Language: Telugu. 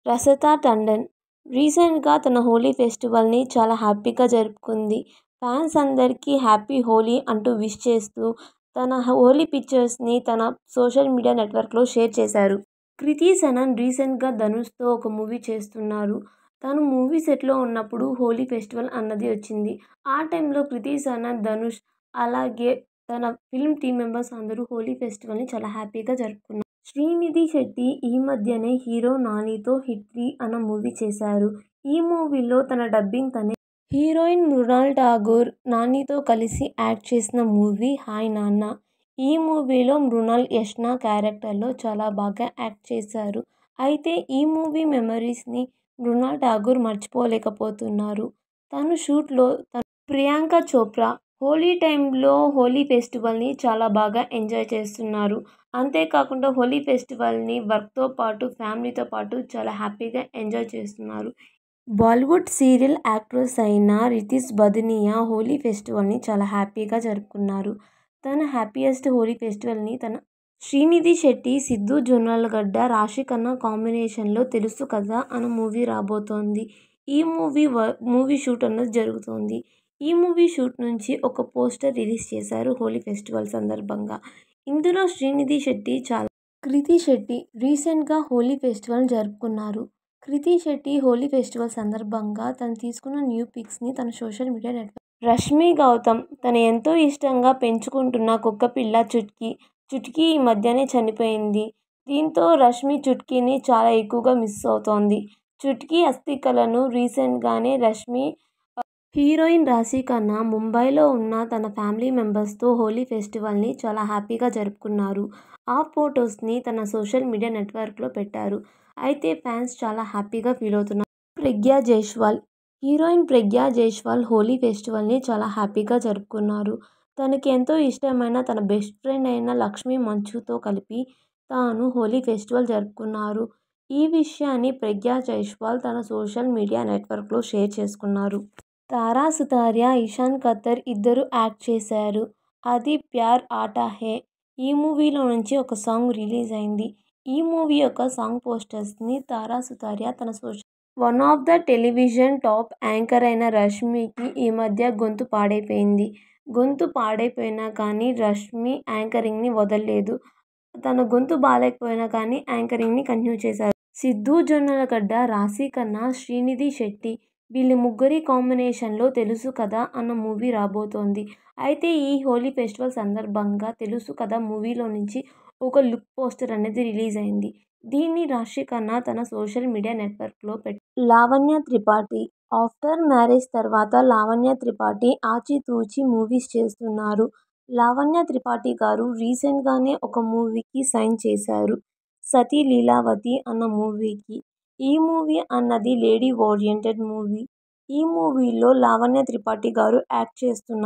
రసతా టండన్ రీసెంట్గా తన హోలీ ఫెస్టివల్ని చాలా హ్యాపీగా జరుపుకుంది. ఫ్యాన్స్ అందరికీ హ్యాపీ హోలీ అంటూ విష్ చేస్తూ తన హోలీ పిక్చర్స్ని తన సోషల్ మీడియా నెట్వర్క్లో షేర్ చేశారు. కృతి సనన్ రీసెంట్గా ధనుష్తో ఒక మూవీ చేస్తున్నారు. తను మూవీ సెట్లో ఉన్నప్పుడు హోలీ ఫెస్టివల్ అన్నది వచ్చింది. ఆ టైంలో కృతి సనన్, ధనుష్ అలాగే తన ఫిల్మ్ టీమ్ మెంబర్స్ అందరూ హోలీ ఫెస్టివల్ని చాలా హ్యాపీగా జరుపుకున్నారు. శ్రీనిధి శెట్టి ఈ మధ్యనే హీరో నానితో హిట్ 3 అన్న మూవీ చేశారు. ఈ మూవీలో తన డబ్బింగ్ తనే. హీరోయిన్ మృణాల్ ఠాగూర్ నానితో కలిసి యాక్ట్ చేసిన మూవీ హాయ్ నాన్న. ఈ మూవీలో మృణాల్ యష్నా క్యారెక్టర్లో చాలా బాగా యాక్ట్ చేశారు. అయితే ఈ మూవీ మెమరీస్ని మృణాల్ ఠాగూర్ మర్చిపోలేకపోతున్నారు. తను షూట్లో ప్రియాంక చోప్రా హోలీ టైంలో హోలీ ఫెస్టివల్ని చాలా బాగా ఎంజాయ్ చేస్తున్నారు. అంతేకాకుండా హోలీ ఫెస్టివల్ని వర్క్తో పాటు ఫ్యామిలీతో పాటు చాలా హ్యాపీగా ఎంజాయ్ చేస్తున్నారు. బాలీవుడ్ సీరియల్ యాక్ట్రెస్ అయిన రితీష్ బదనియా హోలీ ఫెస్టివల్ని చాలా హ్యాపీగా జరుపుకున్నారు. తన హ్యాపీయెస్ట్ హోలీ ఫెస్టివల్ని శ్రీనిధి శెట్టి, సిద్ధూ జొన్నలగడ్డ, రాశిఖన్నా కాంబినేషన్లో తెలుసు కదా అన్న మూవీ రాబోతోంది. ఈ మూవీ షూట్ అన్నది జరుగుతోంది. ఈ మూవీ షూట్ నుంచి ఒక పోస్టర్ రిలీజ్ చేశారు హోలీ ఫెస్టివల్ సందర్భంగా. ఇందులో శ్రీనిధి శెట్టి కృతి శెట్టి రీసెంట్గా హోలీ ఫెస్టివల్ జరుపుకున్నారు. కృతి శెట్టి హోలీ ఫెస్టివల్ సందర్భంగా తను తీసుకున్న న్యూ పిక్స్ని తన social media network. Rashmi Gautam తను ఎంతో ఇష్టంగా పెంచుకుంటున్న కుక్కపిల్ల చుట్కీ ఈ మధ్యనే చనిపోయింది. దీంతో రష్మి చుట్కీని చాలా ఎక్కువగా మిస్ అవుతోంది. చుట్కీ అస్థికలను రీసెంట్గానే రష్మి హీరోయిన్ రాశిఖన్నా ముంబైలో ఉన్న తన ఫ్యామిలీ మెంబర్స్తో హోలీ ఫెస్టివల్ని చాలా హ్యాపీగా జరుపుకున్నారు. ఆ ఫొటోస్ని తన సోషల్ మీడియా నెట్వర్క్లో పెట్టారు. అయితే ఫ్యాన్స్ చాలా హ్యాపీగా ఫీల్ అవుతున్నారు. ప్రగ్యా జైస్వాల్ హీరోయిన్ ప్రగ్యా జైస్వాల్ హోలీ ఫెస్టివల్ని చాలా హ్యాపీగా జరుపుకున్నారు. తనకి ఎంతో ఇష్టమైన తన బెస్ట్ ఫ్రెండ్ అయిన లక్ష్మీ మంచుతో కలిపి తాను హోలీ ఫెస్టివల్ జరుపుకున్నారు. ఈ విషయాన్ని ప్రగ్యా జైస్వాల్ తన సోషల్ మీడియా నెట్వర్క్లో షేర్ చేసుకున్నారు. తారా సుతారియా, ఇషాన్ ఖత్తర్ ఇద్దరు యాక్ట్ చేశారు. అది ప్యార్ ఆటా హే ఈ మూవీలో నుంచి ఒక సాంగ్ రిలీజ్ అయింది. ఈ మూవీ యొక్క సాంగ్ పోస్టర్స్ని తారా సుతారియా తన one of the television top anchor అయిన రష్మికి ఈ మధ్య గొంతు పాడైపోయింది. గొంతు పాడైపోయినా కానీ రష్మి యాంకరింగ్ని వదల్లేదు. తన గొంతు బాలేకపోయినా కానీ యాంకరింగ్ని కంటిన్యూ చేశారు. సిద్ధూ జొన్నలగడ్డ, రాశిఖన్నా, శ్రీనిధి శెట్టి వీళ్ళ ముగ్గురి కాంబినేషన్లో తెలుసు కదా అన్న మూవీ రాబోతోంది. అయితే ఈ హోలీ ఫెస్టివల్ సందర్భంగా తెలుసు కదా మూవీలో నుంచి ఒక లుక్ పోస్టర్ అనేది రిలీజ్ అయింది. దీన్ని రాశిఖన్నా తన సోషల్ మీడియా నెట్వర్క్లో లావణ్య త్రిపాఠి ఆఫ్టర్ మ్యారేజ్ తర్వాత లావణ్య త్రిపాఠి ఆచితూచి మూవీస్ చేస్తున్నారు. లావణ్య త్రిపాఠి గారు రీసెంట్గానే ఒక మూవీకి సైన్ చేశారు. సతీ లీలావతి అన్న మూవీకి. ఈ మూవీ అన్నది లేడీ ఓరియంటెడ్ మూవీ. ఈ మూవీలో లావణ్య త్రిపాఠి గారు యాక్ట్ చేస్తున్నారు.